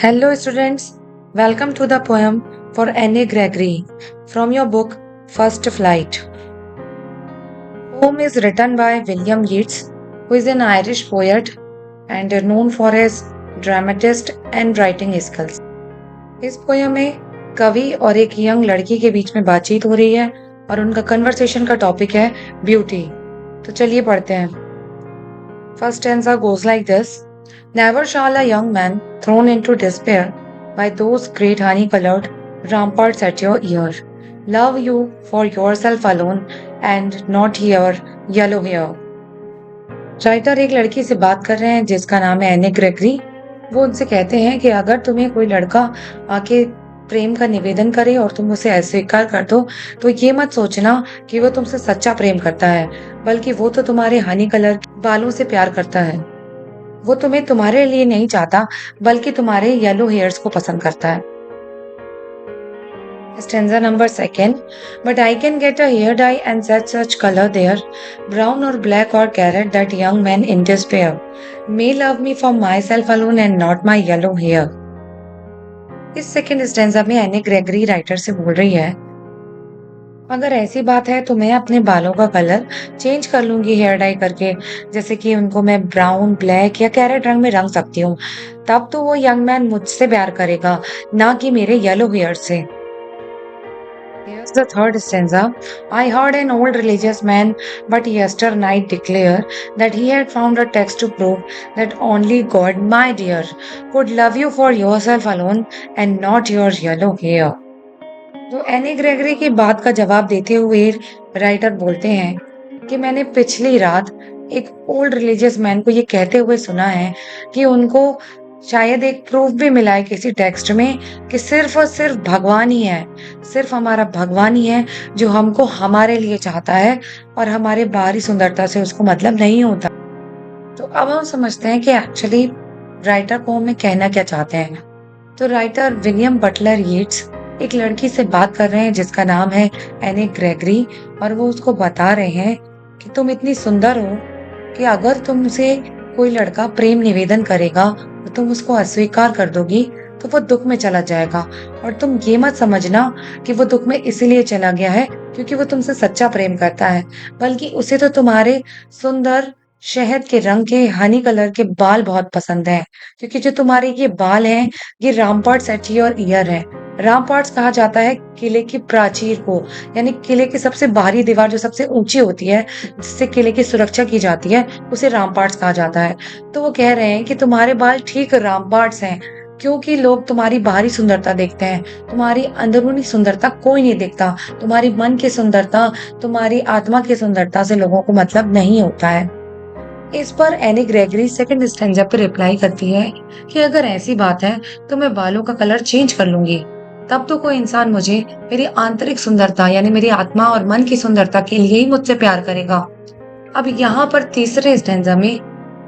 Hello, students. Welcome to the poem for Anne Gregory from your book First Flight. Poem is written by William Yeats, who is an Irish poet and known for his dramatist and writing skills. इस poem में कवि और एक young लड़की के बीच में बातचीत हो रही है और उनका कन्वर्सेशन का टॉपिक है ब्यूटी। तो चलिए पढ़ते हैं। First stanza goes like this. Never shall a young man thrown into despair by those great honey-colored ramparts at your ear love you for yourself alone and not your yellow hair. Writer एक लड़की से बात कर रहे हैं जिसका नाम है एने ग्रेगरी। वो उनसे कहते हैं कि अगर तुम्हें कोई लड़का आके प्रेम का निवेदन करे और तुम उसे अस्वीकार कर दो तो ये मत सोचना कि वो तुमसे सच्चा प्रेम करता है, बल्कि वो तो तुम्हारे हनी कलर बालों से प्यार करता है। वो तुम्हें तुम्हारे लिए नहीं चाहता बल्कि तुम्हारे येलो हेयर्स को पसंद करता है। Stanza number 2. But I can get a hair dye and set such color there, brown or black or carrot, that young man in despair may love me for myself alone and not my yellow hair. इस second stanza में एने Gregory writer से बोल रही है, अगर ऐसी बात है तो मैं अपने बालों का कलर चेंज कर लूंगी हेयर डाई करके, जैसे कि उनको मैं ब्राउन, ब्लैक या कैरेट रंग में रंग सकती हूँ। तब तो वो यंग मैन मुझसे प्यार करेगा, ना कि मेरे येलो हेयर से। Here's the third stanza. I heard an old religious man but yesternight declare that he had found a text to prove that only God, my dear, could love you for yourself alone and not your yellow hair. तो any Gregory की बात का जवाब देते हुए writer बोलते हैं कि मैंने पिछली रात एक ओल्ड रिलीजियस मैन को ये कहते हुए सुना है कि उनको शायद एक प्रूफ भी मिला है किसी टेक्स्ट में कि सिर्फ और सिर्फ भगवान ही है, सिर्फ हमारा भगवान ही है जो हमको हमारे लिए चाहता है और हमारे बाहरी सुंदरता से उसको मतलब नहीं होता। तो अब हम समझते हैं कि एक्चुअली राइटर पोएम में कहना क्या चाहते हैं। तो राइटर विलियम बटलर येट्स एक लड़की से बात कर रहे हैं जिसका नाम है एने ग्रेगरी, और वो उसको बता रहे हैं कि तुम इतनी सुंदर हो कि अगर तुमसे कोई लड़का प्रेम निवेदन करेगा तो तुम उसको अस्वीकार कर दोगी तो वो दुख में चला जाएगा, और तुम ये मत समझना कि वो दुख में इसीलिए चला गया है क्योंकि वो तुमसे सच्चा प्रेम करता है, बल्कि उसे तो तुम्हारे सुंदर शहद के रंग के हनी कलर के बाल बहुत पसंद हैं, क्योंकि जो तुम्हारे ये बाल हैं ये रामपार्ट्स एट योर ईयर है। रामपार्ट्स कहा जाता है किले की प्राचीर को, यानी किले की सबसे बाहरी दीवार जो सबसे ऊंची होती है जिससे किले की सुरक्षा की जाती है, उसे रामपार्ट्स कहा जाता है। तो वो कह रहे हैं कि तुम्हारे बाल ठीक रामपार्ट्स हैं, क्योंकि लोग तुम्हारी बाहरी सुंदरता देखते हैं, तुम्हारी अंदरूनी सुंदरता कोई नहीं देखता। तुम्हारी मन की सुंदरता, तुम्हारी आत्मा की सुंदरता से लोगों को मतलब नहीं होता है। इस पर एनी ग्रेगरी सेकंड स्टैंजा पर रिप्लाई करती है कि अगर ऐसी बात है तो मैं बालों का कलर चेंज कर लूंगी, तब तो कोई इंसान मुझे मेरी आंतरिक सुंदरता यानी मेरी आत्मा और मन की सुंदरता के लिए ही मुझसे प्यार करेगा। अब यहाँ पर तीसरे स्टैंजा में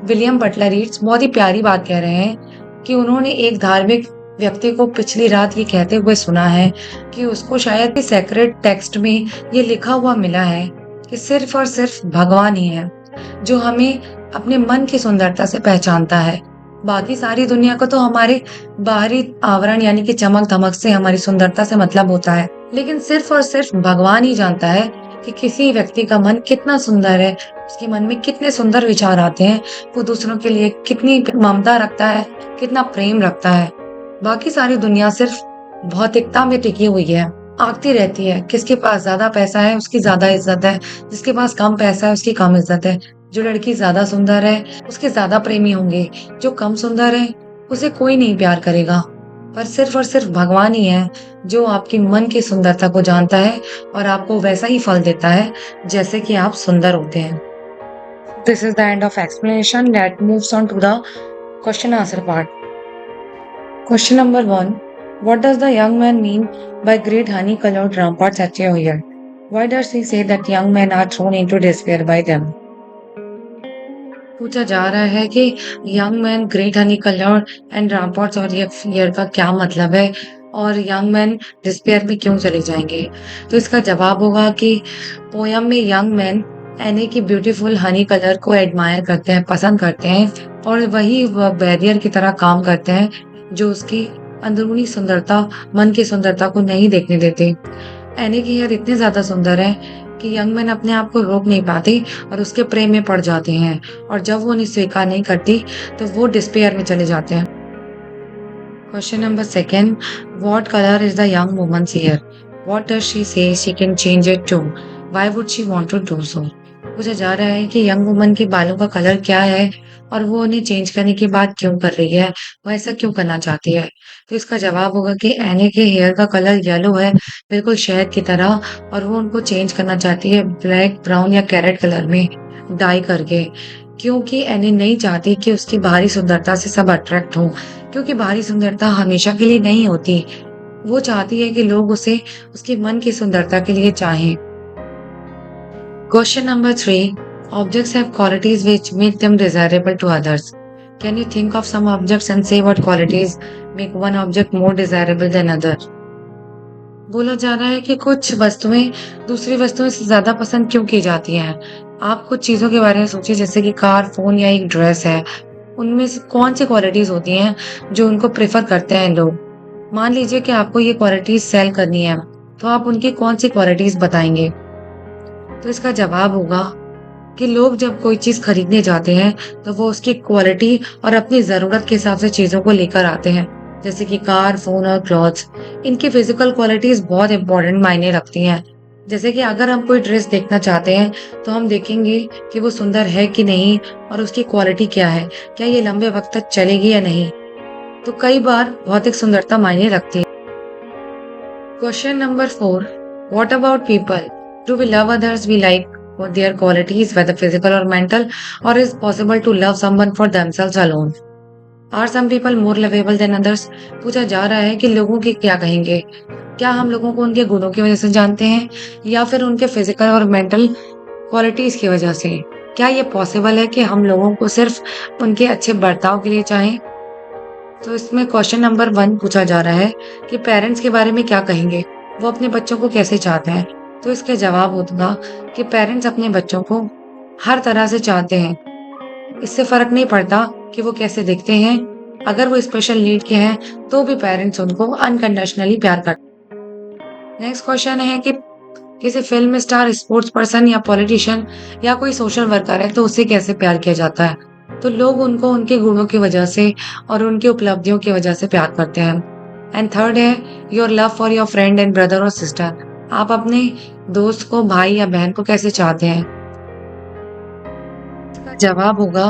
विलियम बटलर येट्स बहुत ही प्यारी बात कह रहे हैं कि उन्होंने एक धार्मिक व्यक्ति को पिछली रात ये कहते हुए सुना है कि उसको शायद सेक्रेट टेक्स्ट में ये लिखा हुआ मिला है कि सिर्फ और सिर्फ भगवान ही है जो हमें अपने मन की सुंदरता से पहचानता है। बाकी सारी दुनिया को तो हमारे बाहरी आवरण यानी कि चमक धमक से, हमारी सुंदरता से मतलब होता है, लेकिन सिर्फ और सिर्फ भगवान ही जानता है कि किसी व्यक्ति का मन कितना सुंदर है, उसके मन में कितने सुंदर विचार आते हैं, वो दूसरों के लिए कितनी ममता रखता है, कितना प्रेम रखता है। बाकी सारी दुनिया सिर्फ भौतिकता में टिकी हुई है, आगती रहती है। किसके पास ज्यादा पैसा है उसकी ज्यादा इज्जत है, जिसके पास कम पैसा है उसकी कम इज्जत है। जो लड़की ज्यादा सुंदर है उसके ज्यादा प्रेमी होंगे, जो कम सुंदर है उसे कोई नहीं प्यार करेगा। पर सिर्फ और सिर्फ भगवान ही है जो आपकी मन की सुंदरता को जानता है और आपको वैसा ही फल देता है जैसे कि आप सुंदर होते हैं। This is the end of explanation. Let moves on to the question answer part. Question number 1. What does the young man mean by great honey-colored ramparts at your ear? Why does he say that young men are thrown into despair by them? पूछा जा रहा है कि young man great honey coloured and ramparts और year का क्या मतलब है और यंग मैन डिस्पेयर में क्यों चले जाएंगे। तो इसका जवाब होगा कि पोयम में यंग मैन एनी की ब्यूटीफुल हनी कलर को एडमायर करते हैं, पसंद करते हैं, और वही बैरियर की तरह काम करते हैं जो उसकी अंदरूनी सुंदरता, मन की सुंदरता को नहीं देखने देते। एनी के हेयर इतने ज़्यादा सुंदर हैं कि यंग मैन अपने आप को रोक नहीं पाते और उसके प्रेम में पड़ जाते हैं, और जब वो उन्हें स्वीकार नहीं करती, तो वो डिस्पेयर में चले जाते हैं। Question number second, what color is the young woman's hair? What does she say she can change it to? Why would she want to do so? पूछा जा रहा है कि यंग वुमन के बालों का कलर क्या है और वो उन्हें चेंज करने की बात क्यों कर रही है, वो ऐसा क्यों करना चाहती है। तो इसका जवाब होगा कि एने के हेयर का कलर येलो है, बिल्कुल शहद की तरह, और वो उनको चेंज करना चाहती है ब्लैक, ब्राउन या कैरेट कलर में डाई करके, क्योंकि एने नहीं चाहती कि उसकी बाहरी सुंदरता से सब अट्रैक्ट हों, क्योंकि बाहरी सुंदरता हमेशा के लिए नहीं होती। वो चाहती है कि लोग उसे उसके मन की सुंदरता के लिए चाहें। Question number 3. Objects have qualities which make them desirable to others. Can you think of some objects and say what qualities make one object more desirable than other? बोला जा रहा है कि कुछ वस्तुएं दूसरी वस्तुओं से ज्यादा पसंद क्यों की जाती हैं। आप कुछ चीजों के बारे में सोचिए, जैसे कि कार, फोन या एक ड्रेस है। उनमें से कौन सी क्वालिटीज होती हैं जो उनको प्रेफर करते हैं लोग। मान लीजिए कि आपको ये क्वालिटीज सेल करनी है, तो आप उनकी कौन सी क्वालिटीज बताएंगे। तो इसका जवाब होगा कि लोग जब कोई चीज खरीदने जाते हैं, तो वो उसकी क्वालिटी और अपनी जरूरत के हिसाब से चीजों को लेकर आते हैं, जैसे कि कार, फोन और क्लॉथ्स। इनकी फिजिकल क्वालिटीज बहुत इंपॉर्टेंट मायने रखती हैं। जैसे कि अगर हम कोई ड्रेस देखना चाहते हैं, तो हम देखेंगे कि वो सुंदर है कि नहीं और उसकी क्वालिटी क्या है, क्या ये लंबे वक्त तक चलेगी या नहीं। तो कई बार भौतिक सुंदरता मायने रखती है। Question number 4. What about people? Do we love others we like for their qualities, whether physical or mental, or is possible to love someone for themselves alone? Are some people more lovable than others? पूछा जा रहा है कि लोगों के क्या कहेंगे। क्या हम लोगों को उनके गुणों की वजह से जानते हैं या फिर उनके फिजिकल और मेंटल क्वालिटीज की वजह से? क्या ये पॉसिबल है कि हम लोगों को सिर्फ उनके अच्छे बर्ताव के लिए चाहें? तो इसमें क्वेश्चन नंबर 1 पूछा जा रहा है कि पेरेंट्स के बारे में क्या कहेंगे, वो अपने बच्चों को कैसे चाहते हैं। तो इसका जवाब होगा कि पेरेंट्स अपने बच्चों को हर तरह से चाहते हैं। इससे फर्क नहीं पड़ता कि वो कैसे दिखते हैं। अगर वो स्पेशल नीड के हैं, तो भी पेरेंट्स उनको अनकंडीशनली प्यार करते हैं। नेक्स्ट क्वेश्चन है कि किसी फिल्म स्टार, स्पोर्ट्स पर्सन या पॉलिटिशियन या कोई सोशल वर्कर है, तो उसे कैसे प्यार किया जाता है। तो लोग उनको उनके गुणों की वजह से और उनकी उपलब्धियों की वजह से प्यार करते हैं। एंड थर्ड है your love for your friend and brother और सिस्टर। आप अपने दोस्त को, भाई या बहन को कैसे चाहते हैं। इसका जवाब होगा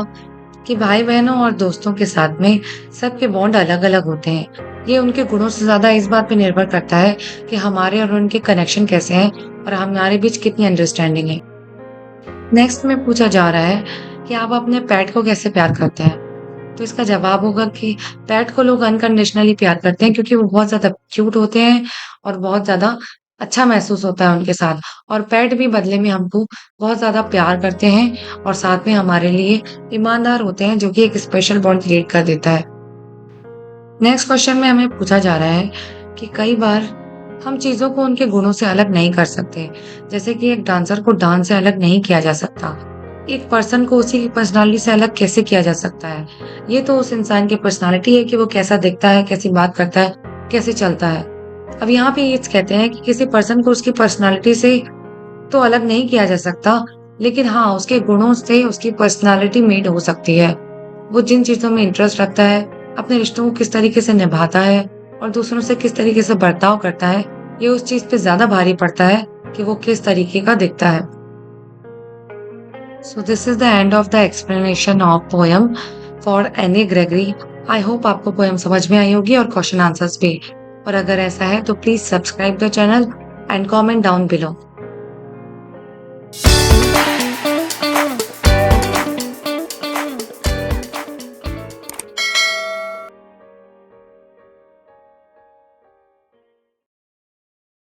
कि भाई बहनों और दोस्तों के साथ में सबके बॉन्ड अलग अलग होते हैं। ये उनके गुणों से ज्यादा इस बात पे निर्भर करता है कि हमारे और उनके कनेक्शन कैसे हैं और हमारे बीच कितनी अंडरस्टैंडिंग है। नेक्स्ट में पूछा जा रहा है कि आप अपने पेट को कैसे प्यार करते हैं। तो इसका जवाब होगा कि पेट को लोग अनकंडीशनली प्यार करते हैं, क्योंकि वो बहुत ज्यादा क्यूट होते हैं और बहुत ज्यादा अच्छा महसूस होता है उनके साथ। और पेट भी बदले में हमको बहुत ज्यादा प्यार करते हैं और साथ में हमारे लिए ईमानदार होते हैं, जो कि एक स्पेशल बॉन्ड क्रिएट कर देता है। नेक्स्ट क्वेश्चन में हमें पूछा जा रहा है कि कई बार हम चीजों को उनके गुणों से अलग नहीं कर सकते। जैसे कि एक डांसर को डांस से अलग नहीं किया जा सकता। एक पर्सन को उसी की पर्सनालिटी से अलग कैसे किया जा सकता है। ये तो उस इंसान की पर्सनालिटी है कि वो कैसा दिखता है, कैसी बात करता है, कैसे चलता है। अब यहाँ पे ये कहते हैं कि किसी पर्सन को उसकी पर्सनालिटी से तो अलग नहीं किया जा सकता, लेकिन हाँ, उसके गुणों से उसकी पर्सनालिटी मेड हो सकती है। वो जिन चीजों में इंटरेस्ट रखता है, अपने रिश्तों को किस तरीके से निभाता है और दूसरों से किस तरीके से बर्ताव करता है, ये उस चीज पे ज्यादा भारी पड़ता है कि वो किस तरीके का दिखता है। So this is the end of the explanation of poem for any Gregory. I hope आपको पोएम समझ में आई होगी और क्वेश्चन आंसर्स भी। और अगर ऐसा है तो please subscribe the channel and comment down below.